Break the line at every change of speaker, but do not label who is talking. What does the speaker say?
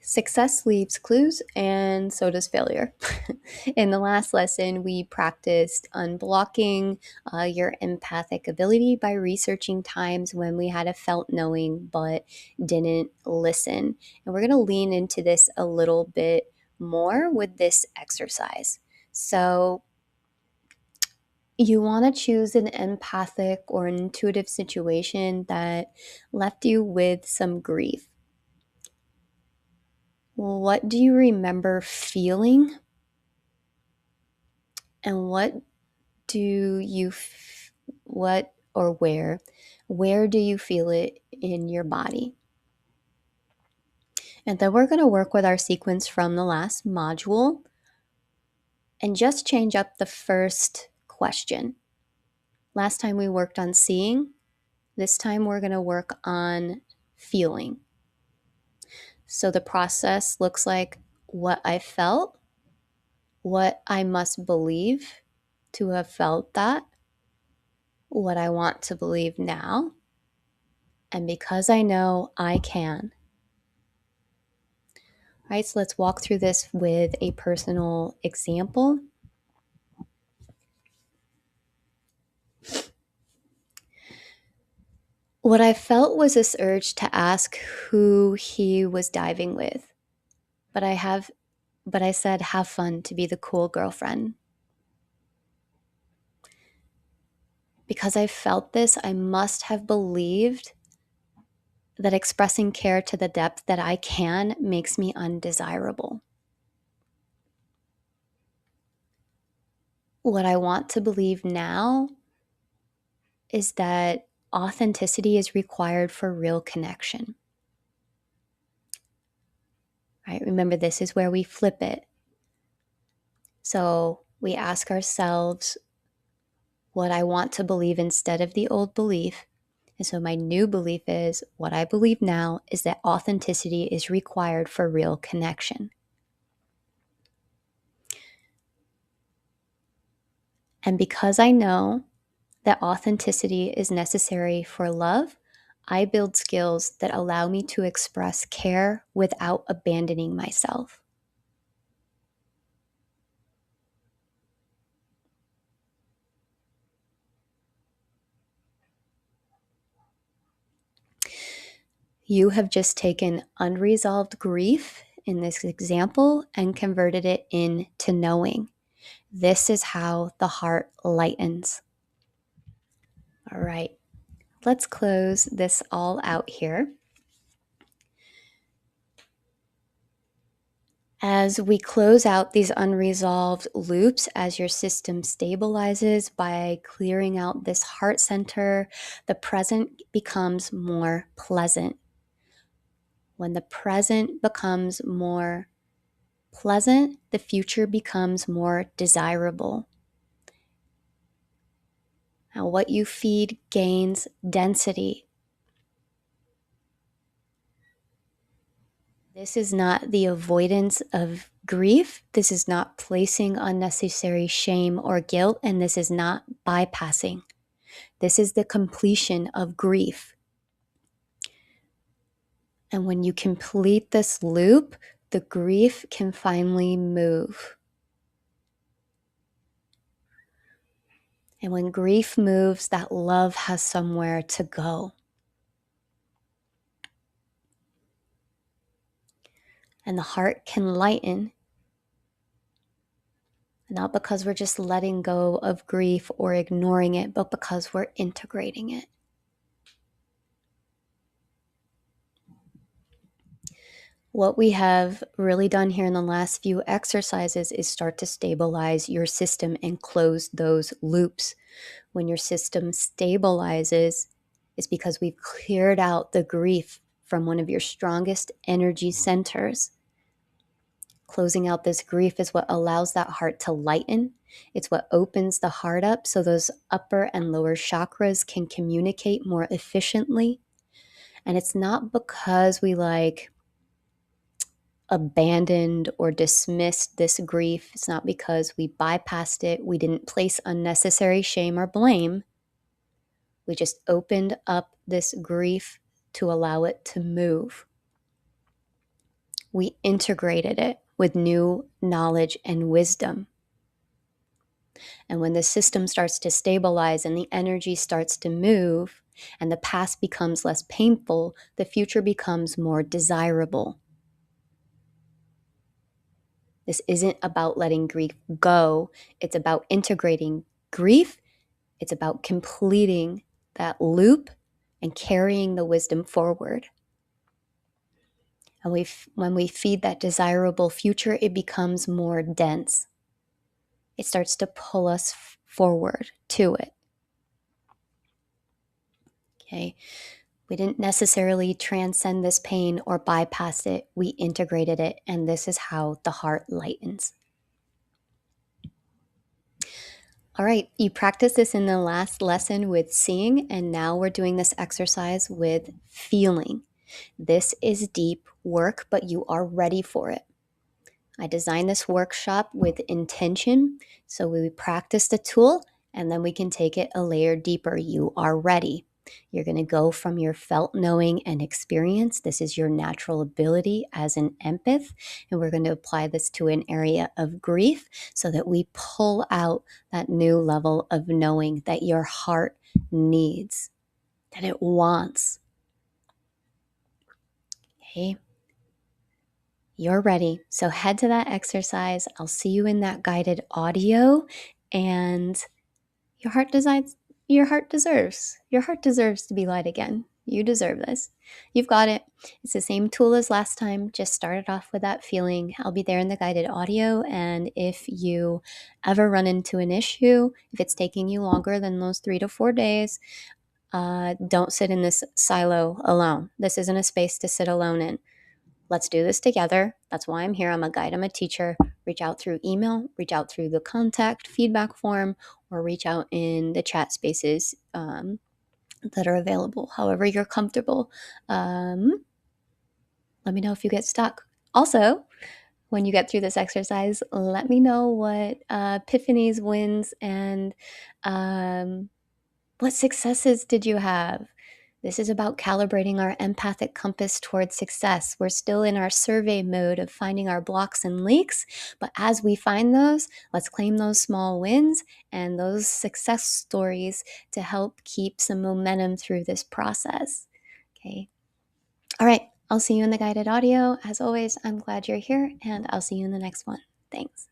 Success leaves clues, and so does failure. In the last lesson, we practiced unblocking your empathic ability by researching times when we had a felt knowing but didn't listen. And we're going to lean into this a little bit more with this exercise. So, you want to choose an empathic or an intuitive situation that left you with some grief. What do you remember feeling? And what do you, what or where do you feel it in your body? And then we're going to work with our sequence from the last module and just change up the first question. Last time we worked on seeing. This time we're going to work on feeling. So the process looks like what I felt, what I must believe to have felt that, what I want to believe now, and because I know I can. All right, so let's walk through this with a personal example. What I felt was this urge to ask who he was diving with. But I said, have fun to be the cool girlfriend. Because I felt this, I must have believed that expressing care to the depth that I can makes me undesirable. What I want to believe now is that authenticity is required for real connection. Right? Remember, this is where we flip it. So we ask ourselves what I want to believe instead of the old belief. And so my new belief is what I believe now is that authenticity is required for real connection. And because I know that authenticity is necessary for love, I build skills that allow me to express care without abandoning myself. You have just taken unresolved grief in this example and converted it into knowing. This is how the heart lightens. All right, let's close this all out here. As we close out these unresolved loops, as your system stabilizes by clearing out this heart center, the present becomes more pleasant. When the present becomes more pleasant, the future becomes more desirable. Now, what you feed gains density. This is not the avoidance of grief. This is not placing unnecessary shame or guilt, and this is not bypassing. This is the completion of grief. And when you complete this loop, the grief can finally move. And when grief moves, that love has somewhere to go. And the heart can lighten, not because we're just letting go of grief or ignoring it, but because we're integrating it. What we have really done here in the last few exercises is start to stabilize your system and close those loops. When your system stabilizes, it's because we've cleared out the grief from one of your strongest energy centers. Closing out this grief is what allows that heart to lighten. It's what opens the heart up so those upper and lower chakras can communicate more efficiently. And it's not because we abandoned or dismissed this grief. It's not because we bypassed it. We didn't place unnecessary shame or blame. We just opened up this grief to allow it to move. we integrated it with new knowledge and wisdom. And when the system starts to stabilize and the energy starts to move and the past becomes less painful, the future becomes more desirable. This isn't about letting grief go. It's about integrating grief. It's about completing that loop and carrying the wisdom forward. And when we feed that desirable future, it becomes more dense. It starts to pull us forward to it. Okay. We didn't necessarily transcend this pain or bypass it. We integrated it, and this is how the heart lightens. All right, you practiced this in the last lesson with seeing, and now we're doing this exercise with feeling. This is deep work, but you are ready for it. I designed this workshop with intention, so we practice the tool, and then we can take it a layer deeper. You are ready. You're going to go from your felt knowing and experience. This is your natural ability as an empath. And we're going to apply this to an area of grief so that we pull out that new level of knowing that your heart needs, that it wants. Okay. You're ready. So head to that exercise. I'll see you in that guided audio, and your heart deserves to be light again. You deserve this. You've got it. It's the same tool as last time. Just start it off with that feeling. I'll be there in the guided audio. And if you ever run into an issue, if it's taking you longer than those 3 to 4 days, don't sit in this silo alone. This isn't a space to sit alone in. Let's do this together. That's why I'm here. I'm a guide. I'm a teacher. Reach out through email, reach out through the contact feedback form, or reach out in the chat spaces that are available, however you're comfortable. Let me know if you get stuck. Also, when you get through this exercise, let me know what epiphanies, wins, and what successes did you have? This is about calibrating our empathic compass towards success. We're still in our survey mode of finding our blocks and leaks, but as we find those, let's claim those small wins and those success stories to help keep some momentum through this process. Okay. All right. I'll see you in the guided audio. As always, I'm glad you're here, and I'll see you in the next one. Thanks.